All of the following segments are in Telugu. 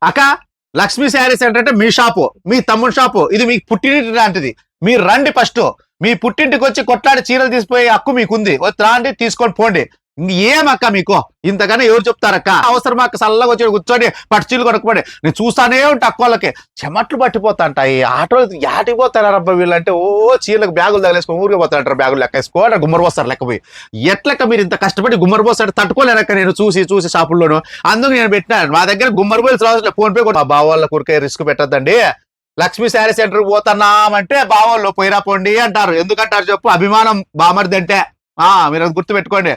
అక్క లక్ష్మీ శారీ సెంటర్ అంటే మీ షాపు, మీ తమ్ముడు షాపు, ఇది మీకు పుట్టింటి లాంటిది. మీరు రండి, ఫస్ట్ మీ పుట్టింటికి వచ్చి కొట్లాడి చీరలు తీసిపోయే హక్కు మీకుంది. రాండి, తీసుకొని పోండి. ఏమక్క మీకు ఇంతకన్నా ఎవరు చెప్తారక్క? అవసరమా అక్క? చల్లగా వచ్చి కూర్చొని పట్టుచీలు కొనుక్కోండి. నేను చూస్తానే ఉంటా అక్కలకి చెమట్లు పట్టిపోతాంటాయి. ఆటో యాటికి పోతారబ్బా వీళ్ళంటే, ఓ చీరలకు బ్యాగులు తగిలేసుకొని ఊరికి పోతారంటారు. బ్యాగులు లెక్క వేసుకోవాలి, గుమ్మరు పోస్తారు లెక్కపోయి. ఎట్లక్క మీరు ఇంత కష్టపడి గుమ్మరు పోస్తాడు తట్టుకోలేరక్క. నేను చూసి షాపుల్లోను అందుకు నేను పెట్టినాను. మా దగ్గర గుమ్మరు పోయి రావచ్చు, ఫోన్ పే కూడా. బావ వాళ్ళ ఊరికే రిస్క్ పెట్టద్దండి. లక్ష్మీ శారీ సెంటర్ పోతున్నామంటే బావోళ్ళు పోయిరా పోండి అంటారు. ఎందుకంటారు చెప్పు? అభిమానం బామర్ది అంటే. మీరు అది గుర్తు పెట్టుకోండి.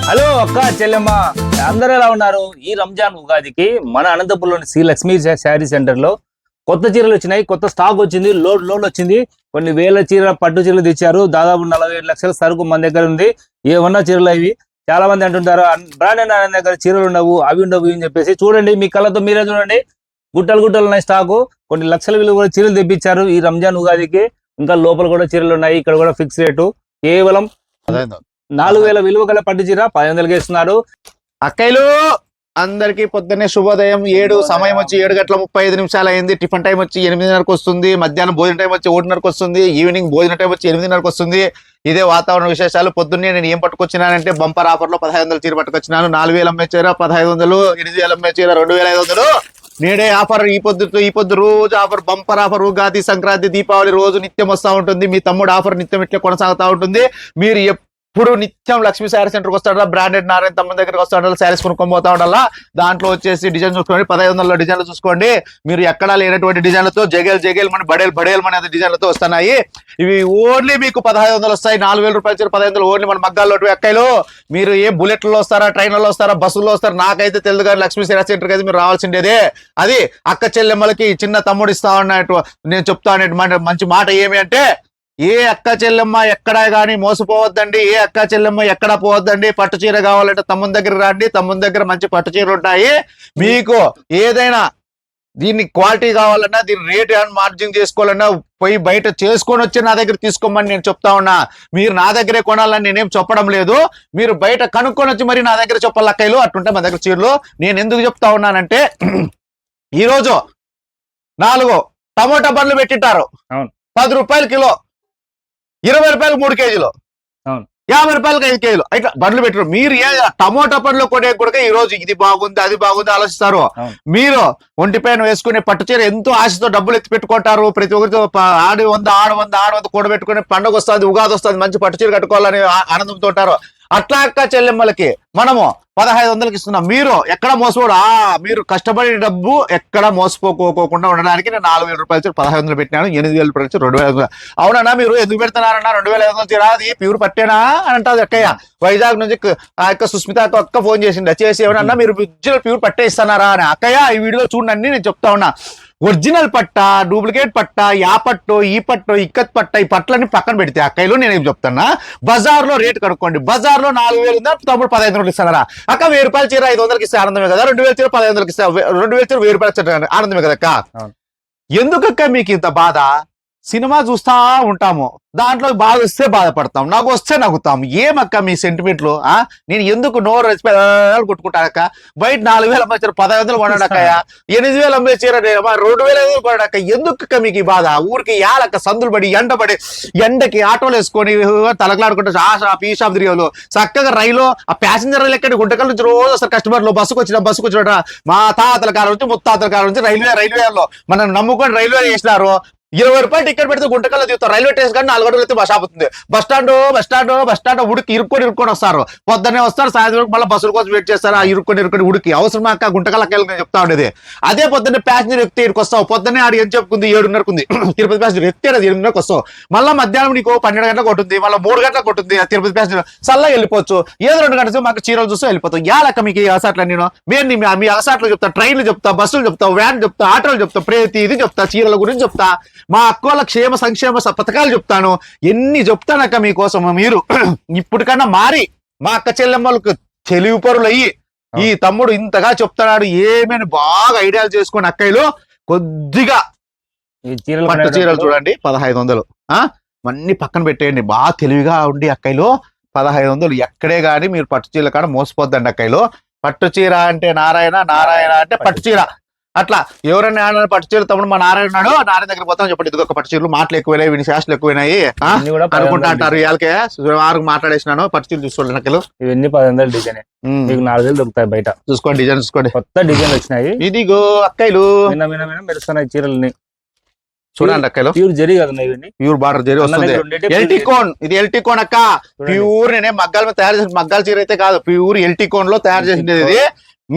హలో అక్క, చెల్లెమ్మ, అందరూ ఎలా ఉన్నారు? ఈ రంజాన్ ఉగాదికి మన అనంతపురంలోని శ్రీ లక్ష్మీ శారీ సెంటర్ లో కొత్త చీరలు వచ్చినాయి. కొత్త స్టాక్ వచ్చింది, లోడ్ వచ్చింది. కొన్ని వేల పట్టు చీరలు తెచ్చారు. దాదాపు 47 లక్షల సరుకు మన దగ్గర ఉంది. ఏమన్నా చీరలు అవి. చాలా మంది అంటుంటారు బ్రాండ్ దగ్గర చీరలు ఉండవు, అవి ఉండవు అని చెప్పేసి. చూడండి, మీ కళ్ళతో మీరే చూడండి. గుట్టలు ఉన్నాయి స్టాకు. కొన్ని లక్షల విలువ కూడా చీరలు తెప్పించారు ఈ రంజాన్ ఉగాదికి. ఇంకా లోపల కూడా చీరలు ఉన్నాయి. ఇక్కడ కూడా ఫిక్స్ రేటు కేవలం 4000 విలువ గల పట్టు చీర 1500కి ఇస్తున్నారు. అక్కయ్యలు అందరికి పొద్దున్నే శుభోదయం. సమయం వచ్చి 7:35 అయింది. టిఫిన్ టైం వచ్చి 8:30కి వస్తుంది. మధ్యాహ్నం భోజన టైం వచ్చి 1:30కి వస్తుంది. ఈవినింగ్ భోజన టైం వచ్చి 8:30కి వస్తుంది. ఇదే వాతావరణ విశేషాలు. పొద్దున్నే నేను ఏం పట్టుకొచ్చినానంటే బంపర్ ఆఫర్ లో 1500 చీర పట్టుకొచ్చినాను. 4000 అమ్మే చీర 1500, 8000 అమ్మే చీర 2500. నేడే ఆఫర్. ఈ పొద్దు రోజు offer, bumper offer. Ugadi, Sankranti, Deepavali రోజు నిత్యం వస్తూ ఉంటుంది. మీ తమ్ముడు ఆఫర్ నిత్యం ఇట్లా కొనసాగుతూ ఉంటుంది. మీరు ఇప్పుడు నిత్యం లక్ష్మీ శారీ సెంటర్కి వస్తాడా, బ్రాండెడ్ నారాయణ తమ్ముడి దగ్గరికి వస్తాడా, శారీస్ కొనుక్కొని పోతా ఉండాలా. దాంట్లో వచ్చేసి డిజైన్ చూసుకోండి. 1500 డిజైన్లు చూసుకోండి. మీరు ఎక్కడా లేనటువంటి డిజైన్లతో జగేల్ మన బడేల్ మన డిజైన్లతో వస్తున్నాయి. ఇవి ఓన్లీ మీకు 1500 వస్తాయి. 4000 రూపాయలు చీర 1500 ఓన్లీ మన మగ్గాల్లో. ఎక్కలు మీరు ఏ బుల్లెట్లలో వస్తారా, ట్రైన్లలో వస్తారా, బస్సుల్లో వస్తారా నాకైతే తెలియదు. కానీ లక్ష్మీ శారీ సెంటర్కి అయితే మీరు రావాల్సిండేదే. అది అక్క చెల్లెమ్మలకి చిన్న తమ్ముడు ఇస్తా ఉన్నట్టు నేను చెప్తా మంచి మాట ఏమి అంటే, ఏ అక్క చెల్లెమ్మ ఎక్కడా కానీ మోసపోవద్దండి. ఏ అక్క చెల్లెమ్మ ఎక్కడా పోవద్దండి. పట్టు చీర కావాలంటే తమ్ముని దగ్గర రండి. తమ్ముని దగ్గర మంచి పట్టు చీరలు ఉంటాయి. మీకు ఏదైనా దీన్ని క్వాలిటీ కావాలన్నా, దీని రేట్ మార్జిన్ చేసుకోవాలన్నా పోయి బయట చేసుకొని వచ్చి నా దగ్గర తీసుకోమని నేను చెప్తా ఉన్నా. మీరు నా దగ్గరే కొనాలని నేనేం చెప్పడం లేదు. మీరు బయట కనుక్కొని వచ్చి మరి నా దగ్గర చెప్పాలి అక్కయ్యలు. అట్టుంటే మా దగ్గర చీరలు. నేను ఎందుకు చెప్తా ఉన్నానంటే, ఈరోజు 4 టమోటా బండ్లు పెట్టింటారు. 10 రూపాయలు కిలో, 20 రూపాయలు 3 కేజీలు, 50 రూపాయలకు 5 కేజీలు ఇట్లా బండ్లు పెట్టారు. మీరు టమోటా పండ్లు కొనే కూడా ఈ రోజు ఇది బాగుంది అది బాగుంది ఆలోచిస్తారు. మీరు ఒంటిపైన వేసుకునే పట్టు చీర ఎంతో ఆశతో డబ్బులు ఎత్తి పెట్టుకుంటారు. ప్రతి ఒక్కరితో ఆడి 100 కూడబెట్టుకునే పండుగ వస్తుంది, ఉగాది వస్తుంది, మంచి పట్టు చీర కట్టుకోవాలని ఆనందంతో ఉంటారు. అట్లా అక్క చెల్లెమ్మలకి మనము 1500కి ఇస్తున్నాం. మీరు ఎక్కడ మోసపోడు. మీరు కష్టపడిన డబ్బు ఎక్కడ మోసపోకోకుండా ఉండడానికి నేను 4000 రూపాయలు 1500 పెట్టినాను. 8000 రూపాయలు 2500. అవునన్నా మీరు ఎందుకు పెడుతున్నారన్నా 2500 చీర? అది ప్యూర్ పట్టేనా అని అంటారు అక్కయ్య. వైజాగ్ నుంచి ఆ యొక్క సుస్మిత అక్క ఫోన్ చేసి ఏమన్నా మీరు ప్యూర్ పట్టే ఇస్తున్నారా అని. అక్కయ్య ఈ వీడియో చూడండి, నేను చెప్తా ఉన్నా. ఒరిజినల్ పట్ట, డూప్లికేట్ పట్ట, యా పట్టు, ఈ పట్టు, ఇక్కత్ పట్ట, ఈ పట్లని పక్కన పెడితే అక్కయ్యలో నేనేం చెప్తున్నా, బజార్లో రేటు కనుక్కోండి. బజార్లో 4000 ఉందా, తమ్ముడు 1500 ఇస్తారా? అక్క 1000 రూపాయల చీర 500కి ఇస్తే ఆనందమే కదా. 2000 చీర 1500కి ఇస్తే 2000 చీర 1000 రూపాయలు ఆనందమే కదా అక్క. ఎందుకక్క మీకు ఇంత బాధ? సినిమా చూస్తా ఉంటాము, దాంట్లో బాధ వస్తే బాధపడతాం, నాకు వస్తే నవ్వుతాం. ఏమక్క మీ సెంటిమెంట్లు? నేను ఎందుకు నోరు కొట్టుకుంటానక్క? బయట 4000 అమ్మే చీర 1500 కొనడాకయ్య, 8000 అమ్మే చీర 2500 కొనడాక. ఎందుకక్క మీకు ఈ బాధ? ఊరికి యాలక్క సందులు పడి ఎండకి ఆటోలు వేసుకొని తలకలాడుకుంటూ ఆ షాప్ ఈ షాప్ తిరిగేవాళ్ళు. చక్కగా రైలు, ఆ ప్యాసింజర్ రైలు ఎక్కడి గుంటకల్ నుంచి రోజు వస్తారు కస్టమర్లు. బస్సుకు వచ్చిన మా తాతల కాలం నుంచి ముత్తాతల కాలం నుంచి రైల్వేలో మనం నమ్ముకొని రైల్వే చేసినారు. 20 రూపాయలు టికెట్ పెడితే గుంటకల్లో దిగుతారు. రైల్వే స్టేషన్ కానీ 4 గంటలు అయితే బస్ ఆపుతుంది. బస్ స్టాండ్ ఉడికి ఇరుక్కొని వస్తారు. పొద్దున్నే వస్తారు, సాయంత్రం మళ్ళీ బస్సుల కోసం వెయిట్ చేస్తారు. ఆ ఇరుక్కొని ఉడికి అవసరం అక్క గుంటకల్కి వెళ్ళి చెప్తా ఉండేది. అదే పొద్దున్నే ప్యాసింజర్ ఎక్కితే ఇక్కడికి వస్తావు. పొద్దున్నే ఆడి ఏం చెప్పుకుంది 7:30కు ఉంది తిరుపతి ప్యాసింజర్ ఎక్కితే 8:30కు వస్తావు. మళ్ళీ మధ్యాహ్నం నీకు 12 గంటలకు కొట్టుంది, మళ్ళీ 3 గంటలకు కొట్టుంది. తిరుపతి ప్యాసింజర్ చల్లగా వెళ్ళిపోవచ్చు. ఏదో 2 గంటలు మాకు చీరలు చూస్తూ వెళ్ళిపోతావు. యాలక్క మీకు ఈ అలసాట్లు. నేను మీ అలసాట్లు చెప్తా, ట్రైన్లు చెప్తా, బస్సులు చెప్తా, వ్యాన్ చెప్తా, ఆటోలు చెప్తా, ప్రతి ఇది చెప్తా, చీరల గురించి చెప్తా. మా అక్కోళ్ళ క్షేమ సంక్షేమ పథకాలు చెప్తాను, ఎన్ని చెప్తానక్క మీకోసం. మీరు ఇప్పటికన్నా మారి మా అక్క చెల్లెమ్మలకు తెలివి పరులు అయ్యి ఈ తమ్ముడు ఇంతగా చెప్తున్నాడు ఏమని బాగా ఐడియాలు చేసుకుని అక్కయ్యలు కొద్దిగా పట్టు చీరలు చూడండి 1500 అన్ని పక్కన పెట్టేయండి. బాగా తెలివిగా ఉండి అక్కయ్యలు 1500 ఎక్కడే గాని మీరు పట్టు చీరల కాడ మోసపోద్దండి అక్కయ్యలు. పట్టు చీర అంటే నారాయణ, నారాయణ అంటే పట్టు చీర. అట్లా ఎవరైనా పట్టు చీర తమ్ముడు మా నారాయణ ఉన్నాడు, నారాయణ దగ్గర పోతాం చెప్పండి, ఇదిగో ఒక పట్టు చీరలు మాటలు ఎక్కువైనాయి, వీని శాస్త్రాలు ఎక్కువైనాయి అనుకుంటా అంటారు. ఇవాళకే వారికి మాట్లాడేసినాను, పట్టు చీరలు చూసుకోండి నక్కలు. ఇవన్నీ 1500 డిజైన్, మీకు 4000 దొరుకుతాయి బయట. చూసుకోండి డిజైన్, చూసుకోండి కొత్త డిజైన్లు వచ్చినాయి. ఇదిగో అక్కయ్యలు మెరుస్తున్నాయి చీరల్ని చూడండి అక్కలు. ప్యూర్ జరీ కదా ఇవన్నీ, ప్యూర్ బార్డర్ జరీ వస్తుంది. ఎల్టీ కోన్, ఇది ఎల్టీ కోన్ అక్క. ప్యూర్ నేనే మగ్గాల మీద తయారు చేసిన మగ్గాల చీర అయితే కాదు, ప్యూర్ ఎల్టీ కోన్ లో తయారు చేసింది ఇది.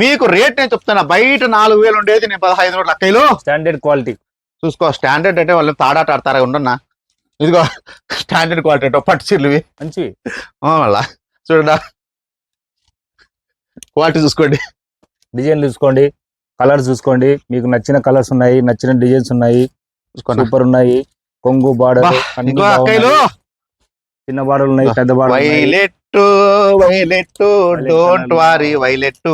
మీకు రేట్ నేను చెప్తున్నా, బయట 4000 ఉండేది నేను 1500 అక్కలు. స్టాండర్డ్ క్వాలిటీ చూసుకో. స్టాండర్డ్ అంటే వాళ్ళు తాడాట ఆడతారా ఉండన్నా. ఇదిగో స్టాండర్డ్ క్వాలిటీ పట్టు చీరలు ఇవి మంచివి. మళ్ళా చూడండి క్వాలిటీ చూసుకోండి, డిజైన్ చూసుకోండి, కలర్స్ చూసుకోండి. మీకు నచ్చిన కలర్స్ ఉన్నాయి, నచ్చిన డిజైన్స్ ఉన్నాయి, సూపర్ ఉన్నాయి. కొంగు బార్డర్ చిన్న బార్డర్ ఉన్నాయి, పెద్ద border. Violet violet don't Wari violet.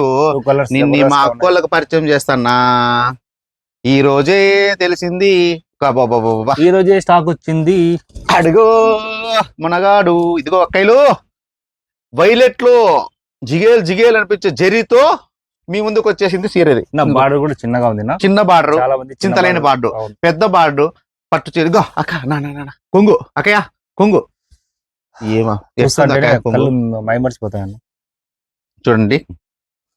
నిన్ను మా అక్కోళ్ళకు పరిచయం చేస్తానా, ఈ రోజే తెలిసింది, ఈ రోజే స్టాక్ వచ్చింది. అడుగో మునగాడు. ఇదిగో అక్కయ్యలు వైలెట్ లో జిగేల్ జిగేల్ అనిపించే జరీతో మీ ముందుకు వచ్చేసింది సీరది. బార్డర్ కూడా చిన్నగా ఉంది, చిన్న బార్డర్, చింతలేని బార్డర్, పెద్ద బార్డర్, పట్టు చీర. ఇదిగో అక్క నా కొంగు అక్కయ్య కొంగు. ఏమా మైమర్చిపోతాయన్న చూడండి,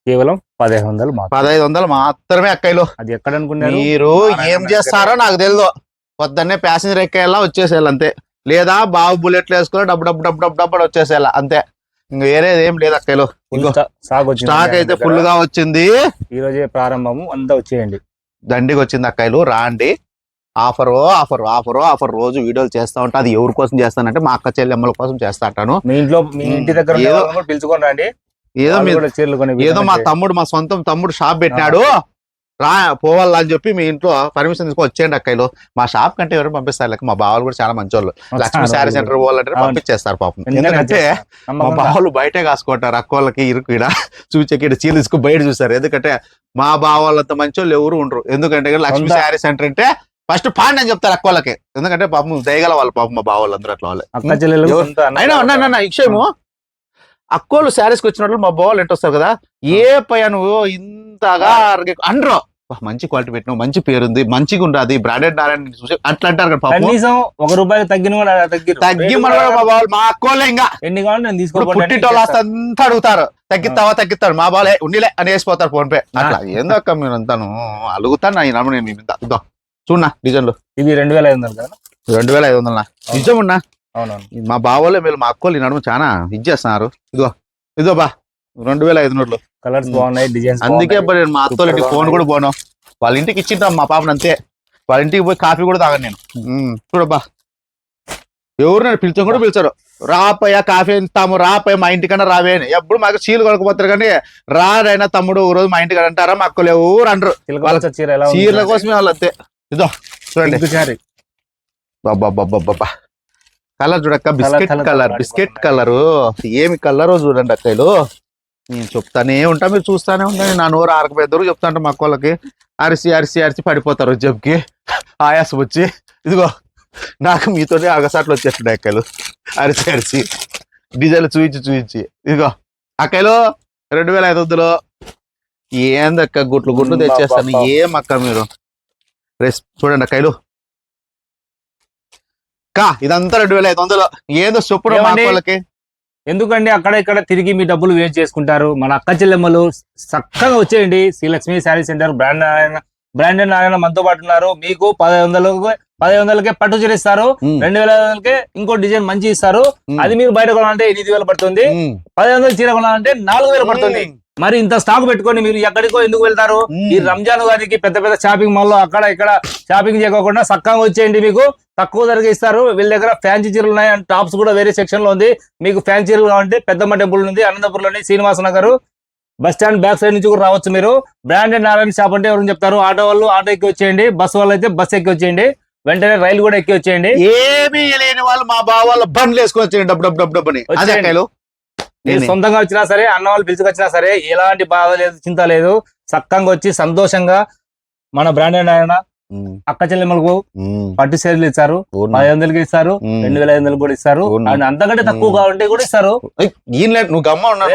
కేవలం 1500 మాత్రమే అక్కయ్యలో. అది ఎక్కడ అనుకున్నారు మీరు? ఏం చేస్తారో నాకు తెలియదు, పొద్దున్నే ప్యాసింజర్ ఎక్కేలా వచ్చేసేయాలి అంతే, లేదా బాబు బుల్లెట్లు వేసుకుని డబ్బు డబ్బు డబ్బు డబ్బు డబ్బు వచ్చేసేయాలి అంతే, ఇంకా వేరేది ఏం లేదు అక్కయ్యలో. స్టాక్ అయితే ఫుల్ గా వచ్చింది, ఈ రోజే ప్రారంభము, అంతా వచ్చేయండి, దండికి వచ్చింది అక్కయ్యలు. రాండి, ఆఫర్ ఆఫర్ ఆఫర్ ఆఫర్ రోజు వీడియోలు చేస్తా ఉంటా. అది ఎవరి కోసం చేస్తానంటే మా అక్క చెల్లెమ్మల కోసం చేస్తా అంటాను. మీ ఇంట్లో మీ ఇంటి దగ్గర పిలుచుకొని రండి. ఏదో మా తమ్ముడు, మా సొంతం తమ్ముడు షాప్ పెట్టినాడు, పోవాలా అని చెప్పి మీ ఇంట్లో పర్మిషన్ తీసుకొని వచ్చేయండి అక్కయ్యలు. మా షాప్ కంటే ఎవరు పంపిస్తారు లేక, మా బావలు కూడా చాలా మంచి వాళ్ళు. లక్ష్మీ శారీ సెంటర్ పోవాలంటే పంపించేస్తారు పాపం. ఎందుకంటే మా బావలు బయటే కాసుకుంటారు, అక్కోళ్ళకి ఇరుకు ఇక్కడ చూపించకి చీరలు తీసుకుని బయట చూస్తారు. ఎందుకంటే మా బావాళ్ళంత మంచి వాళ్ళు ఎవరు ఉండరు. ఎందుకంటే లక్ష్మీ శారీ సెంటర్ అంటే ఫస్ట్ పాండి అని చెప్తారు అక్కోళ్ళకి, ఎందుకంటే పాపం దయగల వాళ్ళు పాపం మా బావాళ్ళు అందరూ అట్లా వాళ్ళే. అయినా అన్నా విషయము, అక్కోళ్ళు శారీస్కి వచ్చినట్లు మా బావాళ్ళు ఎంత వస్తారు కదా, ఏ పైన నువ్వు ఇంతగా అండ్రో మంచి క్వాలిటీ పెట్టినావు, మంచి పేరుంది, మంచిగా ఉండదు, బ్రాండెడ్ చూసి అట్లా అంటారు కదా పాపం. ₹1 తగ్గి మా బావాళ్ళు మా అక్కోళ్ళే ఇంకా ఎన్ని కావాలి తీసుకో పుట్టింటోళ్ళు అంతా అడుగుతారు, తగ్గిస్తాడు మా బాలే ఉండిలే అని వేసిపోతారు ఫోన్ పే. అట్లా ఏందక్క మీరు అంతాను అడుగుతాను నేను మీ మీద. చూడన్నా డిజైన్లు ఇవి 2500 కదా, 2500 నిజం ఉన్నా. అవునవును, మా బావోళ్ళే వీళ్ళు మా అక్కోళ్ళు ఈ నడుము చాలా ఇచ్చేస్తున్నారు. ఇదో బా 2500 కలర్స్ బాగున్నాయి, డిజైన్స్. అందుకే నేను మా అత్తోళ్ళకి ఫోన్ కూడా పోను, వాళ్ళ ఇంటికి ఇచ్చింటాం మా పాపను అంతే. వాళ్ళ ఇంటికి పోయి కాఫీ కూడా తాగను నేను. చూడబ్బా ఎవరు నేను పిలిచాను కూడా పిలిచారు, రాపయ్యా కాఫీ ఇస్తాము, రాపయ్య మా ఇంటికన్నా రావే అని. ఎప్పుడు మాకు చీరలు కొనుక్కపోతారు కానీ రారైనా తమ్ముడు ఒక రోజు మా ఇంటికి అంటారా, మా అక్కలు ఎవరు అంటారు. చీరల కోసమే వాళ్ళు అంతే. ఇదో చూడండి బాబా కలర్ చూడక్క, బిస్కెట్ కలరు. ఏమి కలర్ చూడండి అక్కలు, నేను చెప్తానే ఉంటా, మీరు చూస్తానే ఉంటాను. నా నోరు ఆరకపోయేద్దరు చెప్తా ఉంటా, మా అక్కలకి అరిసి అరిసి అరిసి పడిపోతారు జబ్బకి, ఆయాసం వచ్చి. ఇదిగో నాకు మీతోనే అగసాట్లు వచ్చేస్తున్నాయి అక్కలు, అరిసి అరిసి డిజైన్లు చూయించి. ఇదిగో అక్కలు 2500 ఏందక్క గుట్లు తెచ్చేస్తాను. ఏం అక్క మీరు చూడండి అక్కలు, ఇదంతా 2500 ఏదో చొప్పున వాళ్ళకి. ఎందుకండి అక్కడ ఇక్కడ తిరిగి మీ డబ్బులు వేస్ట్ చేసుకుంటారు. మన అక్క చెల్లెమ్మలు చక్కగా వచ్చేయండి. శ్రీలక్ష్మి శారీ సెంటర్, బ్రాండెడ్ నారాయణ మనతో పాటు ఉన్నారు. మీకు 1500కే పట్టు చీర ఇస్తారు, 2500కే ఇంకో డిజైన్ మంచి ఇస్తారు. అది మీరు బయట కొనాలంటే 8000 పడుతుంది, 1500 చీర కొనాలంటే 4000 పడుతుంది. మరి ఇంత స్టాక్ పెట్టుకొని మీరు ఎక్కడికో ఎందుకు వెళ్తారు? ఈ రంజాన్ గారికి పెద్ద పెద్ద షాపింగ్ మాల్ లో అక్కడ ఇక్కడ షాపింగ్ చేయకుండా చక్కగా వచ్చేయండి, మీకు తక్కువ ధరగా ఇస్తారు. వీళ్ళ దగ్గర ఫ్యాన్సీ చీరలు ఉన్నాయి, టాప్స్ కూడా వేరే సెక్షన్ లో ఉంది. మీకు ఫ్యాన్సీ చీరలు కావాలంటే పెద్దమ్మ టెంపుల్ ఉంది, అనంతపురంలోని Srinivasa Nagar bus stand back side నుంచి కూడా రావచ్చు మీరు. బ్రాండెడ్ నారాయణ షాప్ అంటే ఎవరు చెప్తారు? ఆటో వాళ్ళు ఆటో ఎక్కి వచ్చేయండి, బస్ వాళ్ళు అయితే బస్ ఎక్కి వచ్చేయండి. వెంటనే రైలు కూడా ఎక్కి వచ్చేయండి. ఏమీ లేని వాళ్ళు మా బావ వాళ్ళు బండ్లు వేసుకొని వచ్చేయండి, డబ్బు డబ్బు డబ్బు డబ్బు అని. అదే వచ్చేయండి. అక్కలు మీరు సొంతంగా వచ్చినా సరే, అన్న వాళ్ళు పిలుచుకొచ్చినా సరే, ఎలాంటి బాధ లేదు, చింత లేదు. చక్కగా వచ్చి సంతోషంగా మన బ్రాండెడ్ ఆయన అక్క చెల్లెమ్మలకు పట్టు చీరలు ఇస్తారు. 500కి ఇస్తారు, 2500 కూడా ఇస్తారు. అండ్ అంతకంటే తక్కువగా ఉంటే కూడా ఇస్తారు. నువ్వు గమ్మ ఉన్నావు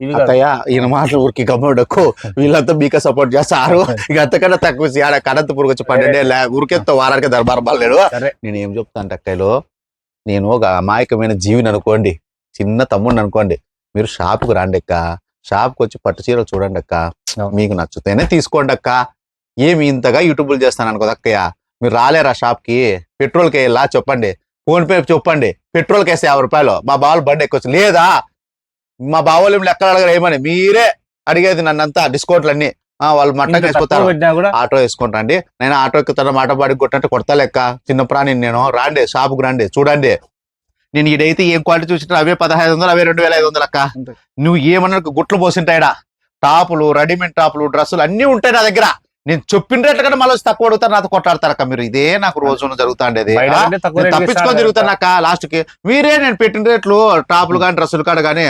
ఇవి కాదు. అక్కయ్య, ఈయన మాటలు ఊరికి గమ్మ ఉండకు. వీళ్ళంతా మీకే సపోర్ట్ చేస్తారు. ఇక అంతకన్నా తక్కువ ఆడ కనంతపూర్ వచ్చి 12 ఊరికెత్తా వారానికి దర్బారు లేడు. సరే, నేను ఏం చెప్తాను అక్కయ్యలో, నేను ఒక అమాయకమైన జీవిని అనుకోండి, చిన్న తమ్ముడిని అనుకోండి, మీరు షాప్కి రాండి అక్క, షాప్కి వచ్చి పట్టు చీరలు చూడండి అక్క, మీకు నచ్చుతేనే తీసుకోండి అక్క. ఏమి ఇంతగా యూట్యూబ్లు చేస్తాను అనుకోదు అక్కయ్య. మీరు రాలేరా షాప్కి, పెట్రోల్కి వెళ్ళా చెప్పండి, ఫోన్ పే చెప్పండి, పెట్రోల్కి వేస్తే 50 రూపాయలు, మా బావలు బండి ఎక్కొచ్చు. లేదా మా బావలు ఏమి లెక్కలు అడగరు, ఏమని మీరే అడిగేది నన్నంతా డిస్కౌంట్లు అన్ని. వాళ్ళు మట్టకి వేసుకుంటారు, ఆటో వేసుకుంటాండి. నేను ఆటో ఎక్కుతాను, మాట బాడికి కొట్టంటే కొడతా లెక్క, చిన్న ప్రాణి నేను. రాండి షాప్కి రండి చూడండి. నేను ఇదైతే ఏం క్వాలిటీ చూసింటే అవే 1500, అవే 2500 అక్క. నువ్వు ఏమన్నా గుట్లు పోసింటాయిడా, టాపులు, రెడీమేడ్ టాపులు, డ్రెస్సులు అన్ని ఉంటాయి నా దగ్గర. నేను చెప్పిన రేట్ల కన్నా మళ్ళీ తక్కువ అడుగుతారు, నాతో కొట్టాడతారక్క మీరు. ఇదే నాకు రోజు జరుగుతా ఉండేది. తప్పించుకొని తిరుగుతానక్క. లాస్ట్ కి మీరే నేను పెట్టిన రేట్లు టాపులు కానీ డ్రెస్సులు కాడ కానీ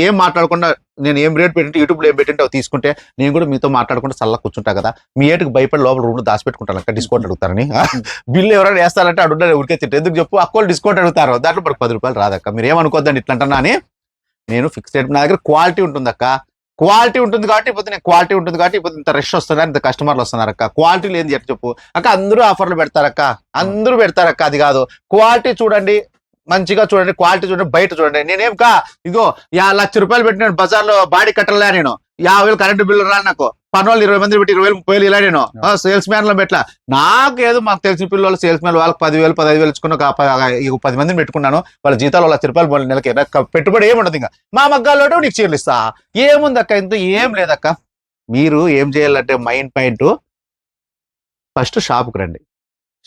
ఏం మాట్లాడకుండా, నేను ఏం రేట్ పెట్టింటే యూట్యూబ్ లో ఏం పెట్టింటే తీసుకుంటే నేను కూడా మీతో మాట్లాడుకుంటే చల్లగా కూర్చుంటా కదా. మీ ఏటుకు భయపడి లోపల రూమ్ దాచిపెట్టుకుంటాను అక్క, డిస్కౌంట్ అడుగుతారని. బిల్లు ఎవరైనా వేస్తారంటే అడుగుతారు, ఉడికే తింటే ఎందుకు చెప్పు, అక్కలు డిస్కౌంట్ అడుగుతారు. దాంట్లో మనకు 10 రూపాయలు రాదక్క. మీరు ఏమనుకోద్దండి ఇట్లా అంటున్నా అని. నేను ఫిక్స్ రేట్, నా దగ్గర క్వాలిటీ ఉంటుంది అక్క. క్వాలిటీ ఉంటుంది కాబట్టి ఇప్పుడు నేను క్వాలిటీ ఉంటుంది కాబట్టి ఇప్పుడు ఇంత రష్ వస్తున్నారు, ఇంత కస్టమర్లు వస్తున్నారు అక్క. క్వాలిటీ లేని చెప్పు అక్క, అందరూ ఆఫర్లు పెడతారక్క, అందరూ పెడతారక్క. అది కాదు, క్వాలిటీ చూడండి, మంచిగా చూడండి, క్వాలిటీ చూడండి, బయట చూడండి. నేనేం కా ఇగో 1 లక్ష రూపాయలు పెట్టినాను బజార్లో, బాడీ కట్టలే నేను. 50,000 కరెంటు బిల్లు రాను నాకు. పనోళ్ళు 20 మంది పెట్టి 20,000 30,000 ఇలా నేను సేల్స్ మ్యాన్ లో పెట్టలా. నాకు ఏదో మాకు తెలిసిన పిల్లలు సేల్స్ మ్యాన్ వాళ్ళకి 10,000 15,000 ఇచ్చుకున్న 10 మందిని పెట్టుకున్నాను. వాళ్ళ జీతాలు 1 లక్ష రూపాయలు నెలకి. పెట్టుబడి ఏముండదు. ఇంకా మా మగ్గాల్లో నీకు చీరలు ఇస్తా. ఏముంది అక్క, ఇంత ఏం లేదక్క. మీరు ఏం చేయాలంటే మైండ్ పాయింట్, ఫస్ట్ షాప్కి రండి.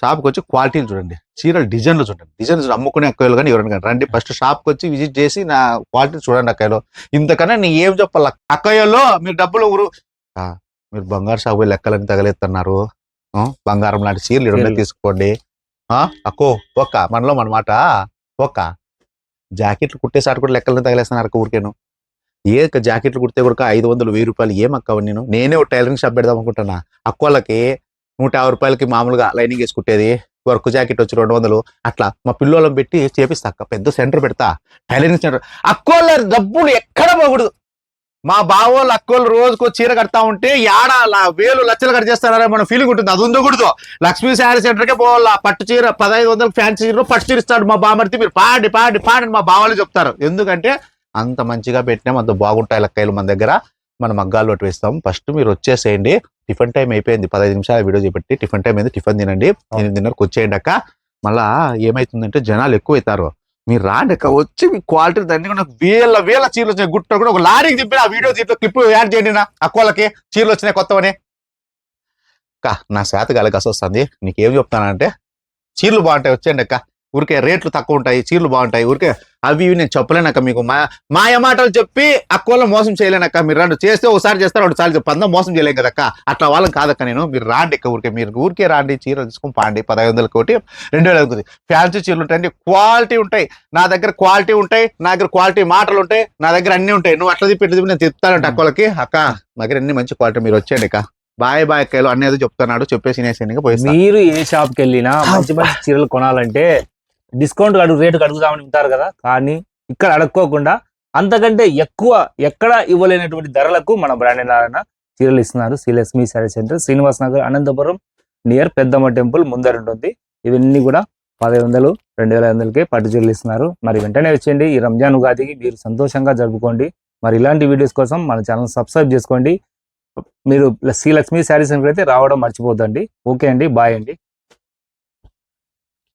షాప్కి వచ్చి క్వాలిటీలు చూడండి, చీరల డిజైన్లు చూడండి. డిజైన్స్ అమ్ముకునే అక్కలు కానీ ఎవరైనా కానీ రండి, ఫస్ట్ షాప్కి వచ్చి విజిట్ చేసి నా క్వాలిటీ చూడండి అక్కయ్యలో. ఇంతకన్నా నీ ఏం చెప్పాల అక్కయ్యలో. మీరు డబ్బులు మీరు బంగారు షాపు లెక్కలని తగలేస్తున్నారు. బంగారం లాంటి చీరలు 2 తీసుకోండి అక్కో. ఒక్క మనలో మన మాట ఒక్క జాకెట్లు కుట్టేసారి కూడా లెక్కలని తగలేస్తున్నారు అక్క. ఊరికేను ఏ జాకెట్లు కుడితే కూడా 500 1000 రూపాయలు ఏమక్క. నేనే ఒక టైలరింగ్ షాప్ పెడదాం అనుకుంటున్నా. అక్కోళ్ళకి 150 రూపాయలకి మామూలుగా లైనింగ్ వేసి కుట్టేది, వర్క్ జాకెట్ వచ్చి 200 అట్లా మా పిల్లోళ్ళని పెట్టి చేపిస్తా అక్క. పెద్ద సెంటర్ పెడతా, టైలరింగ్ సెంటర్. అక్కోళ్ళ డబ్బులు ఎక్కడ పోకూడదు. మా బావోళ్ళు అక్కోళ్ళు రోజుకో చీర కడతా ఉంటే 1,000 లక్షలు కట్ చేస్తారా మన ఫీలింగ్ ఉంటుంది. అది ఉండకూడదు. లక్ష్మీ శారీ సెంటర్కే పోవాలా. పట్టు చీర 1500 ఫ్యాన్సీ చీర పట్టు చీర ఇస్తాడు మా బామర్తి. మీరు పాడి పాడి పాడి మా బావాళ్ళు చెప్తారు. ఎందుకంటే అంత మంచిగా పెట్టినాం, అంత బాగుంటాయి లెక్కలు మన దగ్గర. మన మగ్గాల్లో వేస్తాం. ఫస్ట్ మీరు వచ్చేసేయండి. టిఫిన్ టైం అయిపోయింది, 15 నిమిషాలు వీడియో చేపట్టి టిఫిన్ టైం అయింది. టిఫిన్ తినండి, 8:30కి వచ్చేయండి అక్క. మళ్ళా ఏమైతుందంటే జనాలు ఎక్కువ అవుతారు. మీరు రాండి అక్క, వచ్చి మీ క్వాలిటీ దాన్ని కూడా వేల చీరలు వచ్చినాయి. గుట్ట కూడా ఒక లారీకి తిప్పి ఆ వీడియో దీంట్లో క్లిప్ యాడ్ చేయండి నా అక్కోళ్ళకి. చీరలు వచ్చినాయి కొత్తవని. అక్క నా శాత గాలికి వస్తుంది. నీకేం చెప్తానంటే చీరలు బాగుంటాయి, వచ్చేయండి అక్క. ఊరికే రేట్లు తక్కువ ఉంటాయి, చీరలు బాగుంటాయి. ఊరికే అవి ఇవి నేను చెప్పలేనక్క మీకు. మాయ మాటలు చెప్పి అక్కోళ్ళ మోసం చేయలేనక్క. మీరు రండి, చేస్తే ఒకసారి చేస్తారు, 2 సార్లు చెప్పందా మోసం చేయలేం కదక్క. అట్లా వాళ్ళని కాదక్క నేను. మీరు రాండి అక్క, ఊరికే మీరు ఊరికే రాండి. చీరలు తీసుకొని పాండి. 1500 కోటి 2000 ఫ్యాన్సీ చీరలు ఉంటాయండి, క్వాలిటీ ఉంటాయి నా దగ్గర. క్వాలిటీ ఉంటాయి నా దగ్గర, క్వాలిటీ మాటలు ఉంటాయి నా దగ్గర, అన్ని ఉంటాయి. నువ్వు అట్లా తిప్పి నేను తిప్పుతానంటే అక్కోళ్ళకి. అక్క నా దగ్గర అన్ని మంచి క్వాలిటీ, మీరు వచ్చేయండి అక్క. బాయ్ అక్కలు అన్ని ఏదో చెప్తున్నాడు, చెప్పేసి పోయి. మీరు ఏ షాప్కి వెళ్ళినా మంచి మంచి చీరలు కొనాలంటే డిస్కౌంట్ రేటు అడుగుదామని ఉంటారు కదా. కానీ ఇక్కడ అడుక్కోకుండా అంతకంటే ఎక్కువ ఎక్కడ ఇవ్వలేనటువంటి ధరలకు మన బ్రాండెడ్ నారాయణ చీరలు ఇస్తున్నారు. శ్రీలక్ష్మి శారీ సెంటర్, శ్రీనివాస్ నగర్, అనంతపురం, నియర్ పెద్దమ్మ టెంపుల్ ముందర ఉంటుంది. ఇవన్నీ కూడా 1500 2500కే పట్టు చీరలు ఇస్తున్నారు. మరి వెంటనే వచ్చేయండి. ఈ రంజాన్ ఉగాదికి మీరు సంతోషంగా జరుపుకోండి. మరి ఇలాంటి వీడియోస్ కోసం మన ఛానల్ సబ్స్క్రైబ్ చేసుకోండి. మీరు శ్రీలక్ష్మి శారీ సెంటర్ అయితే రావడం మర్చిపోద్దండి. ఓకే అండి, బాయ్ అండి.